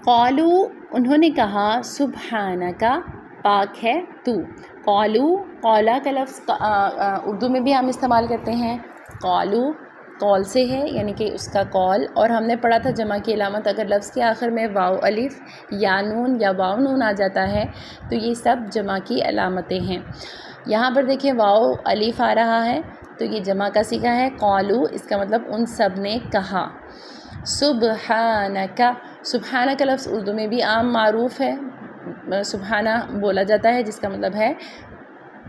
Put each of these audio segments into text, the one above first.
قالو انہوں نے کہا سبحانکا پاک ہے تو. قالو قولا کا لفظ اردو میں بھی ہم استعمال کرتے ہیں. قالو قول سے ہے یعنی کہ اس کا قول. اور ہم نے پڑھا تھا جمع کی علامت اگر لفظ کے آخر میں واو الف یا نون یا واو نون آ جاتا ہے تو یہ سب جمع کی علامتیں ہیں. یہاں پر دیکھیں واو الف آ رہا ہے تو یہ جمع کا صیغہ ہے. قالو اس کا مطلب ان سب نے کہا. سبحانک سبحانہ کا لفظ اردو میں بھی عام معروف ہے. سبحانہ بولا جاتا ہے جس کا مطلب ہے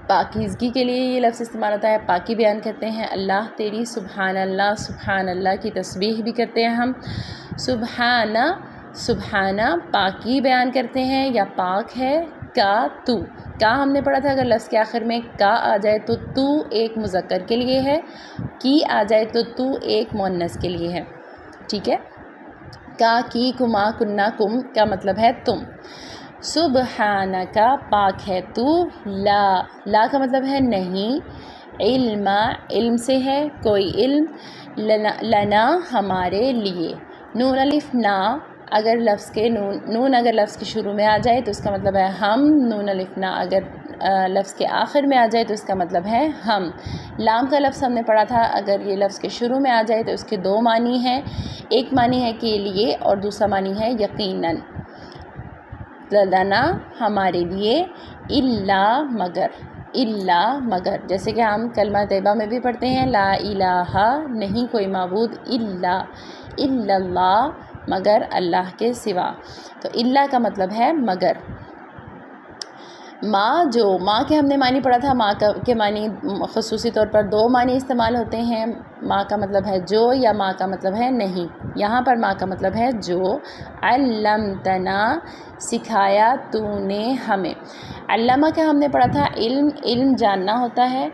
پاکیزگی کے لیے یہ لفظ استعمال ہوتا ہے. پاکی بیان کرتے ہیں اللہ تیری. سبحان اللہ کی تسبیح بھی کرتے ہیں ہم. سبحانہ سبحانہ پاکی بیان کرتے ہیں یا پاک ہے. کا تو کا ہم نے پڑھا تھا اگر لفظ کے آخر میں کا آ جائے تو ایک مذکر کے لیے ہے. کی آ جائے تو ایک مؤنث کے لیے ہے. ٹھیک ہے. کا کی کما کننا کم کا مطلب ہے تم. سبحانکا پاک ہے تو. لا کا مطلب ہے نہیں. علم علم سے ہے کوئی علم. لنا ہمارے لیے. نون الف نا اگر لفظ کے نون اگر لفظ کے شروع میں آ جائے تو اس کا مطلب ہے ہم. نون الف نا اگر لفظ کے آخر میں آ جائے تو اس کا مطلب ہے ہم. لام کا لفظ ہم نے پڑھا تھا اگر یہ لفظ کے شروع میں آ جائے تو اس کے دو معنی ہیں. ایک معنی ہے کے لیے اور دوسرا معنی ہے یقیناً. لنا ہمارے لیے. الا مگر. الا مگر جیسے کہ ہم کلمہ طیبہ میں بھی پڑھتے ہیں لا الہ نہیں کوئی معبود الا اللہ مگر اللہ کے سوا. تو الا کا مطلب ہے مگر. ماں جو ماں کے ہم نے معنی پڑھا تھا. ماں کے معنی خصوصی طور پر دو معنی استعمال ہوتے ہیں. ماں کا مطلب ہے جو یا ماں کا مطلب ہے نہیں. یہاں پر ماں کا مطلب ہے جو. علمتنا سکھایا تو نے ہمیں. علامہ کا ہم نے پڑھا تھا علم علم جاننا ہوتا ہے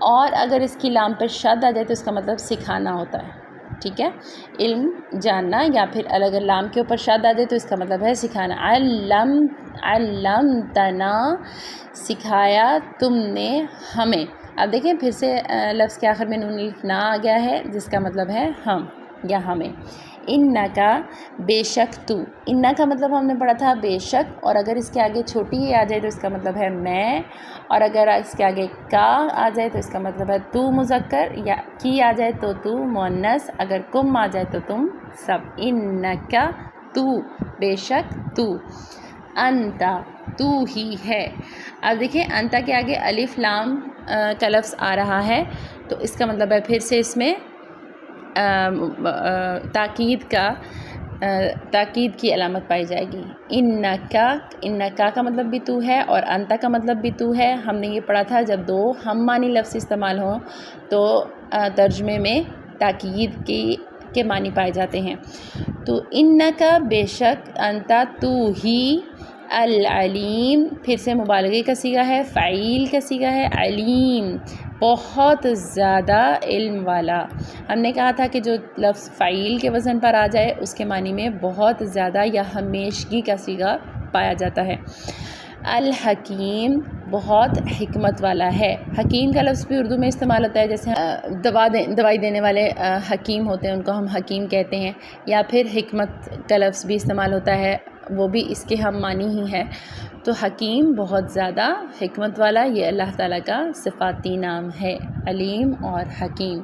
اور اگر اس کی لام پر شد آ جائے تو اس کا مطلب سکھانا ہوتا ہے. ٹھیک ہے. علم جاننا یا پھر اگر لام کے اوپر شد آ جائے تو اس کا مطلب ہے سکھانا. علمتنا سکھایا تم نے ہمیں. اب دیکھیں پھر سے لفظ کے آخر میں نون الف نا آ گیا ہے جس کا مطلب ہے ہم یا ہمیں. انکا بے شک تو. انا کا مطلب ہم نے پڑھا تھا بے شک اور اگر اس کے آگے چھوٹی ہی آ جائے تو اس کا مطلب ہے میں اور اگر اس کے آگے کا آ جائے تو اس کا مطلب ہے تو مذکر یا کی آ جائے تو مؤنث. اگر کم آ جائے تو تم سب. انکا تو بے شک تو. انتا تو ہی ہے. اب دیکھیں انتا کے آگے الف لام کا لفظ آ رہا ہے تو اس کا مطلب ہے پھر سے اس میں تاکید کی علامت پائی جائے گی. انکا کا مطلب بھی تو ہے اور انتا کا مطلب بھی تو ہے. ہم نے یہ پڑھا تھا جب دو ہم معنی لفظ استعمال ہوں تو ترجمے میں تاکید کے معنی پائے جاتے ہیں. تو انکا بے شک انتا تو ہی العلیم پھر سے مبالغے کا صیغہ ہے. فعیل کا صیغہ ہے. علیم بہت زیادہ علم والا. ہم نے کہا تھا کہ جو لفظ فعیل کے وزن پر آ جائے اس کے معنی میں بہت زیادہ یا ہمیشگی کا صیغہ پایا جاتا ہے. الحکیم بہت حکمت والا ہے. حکیم کا لفظ بھی اردو میں استعمال ہوتا ہے جیسے دوائی دینے والے حکیم ہوتے ہیں ان کو ہم حکیم کہتے ہیں. یا پھر حکمت کا لفظ بھی استعمال ہوتا ہے وہ بھی اس کے ہم معنی ہی ہے. تو حکیم بہت زیادہ حکمت والا یہ اللہ تعالیٰ کا صفاتی نام ہے علیم اور حکیم.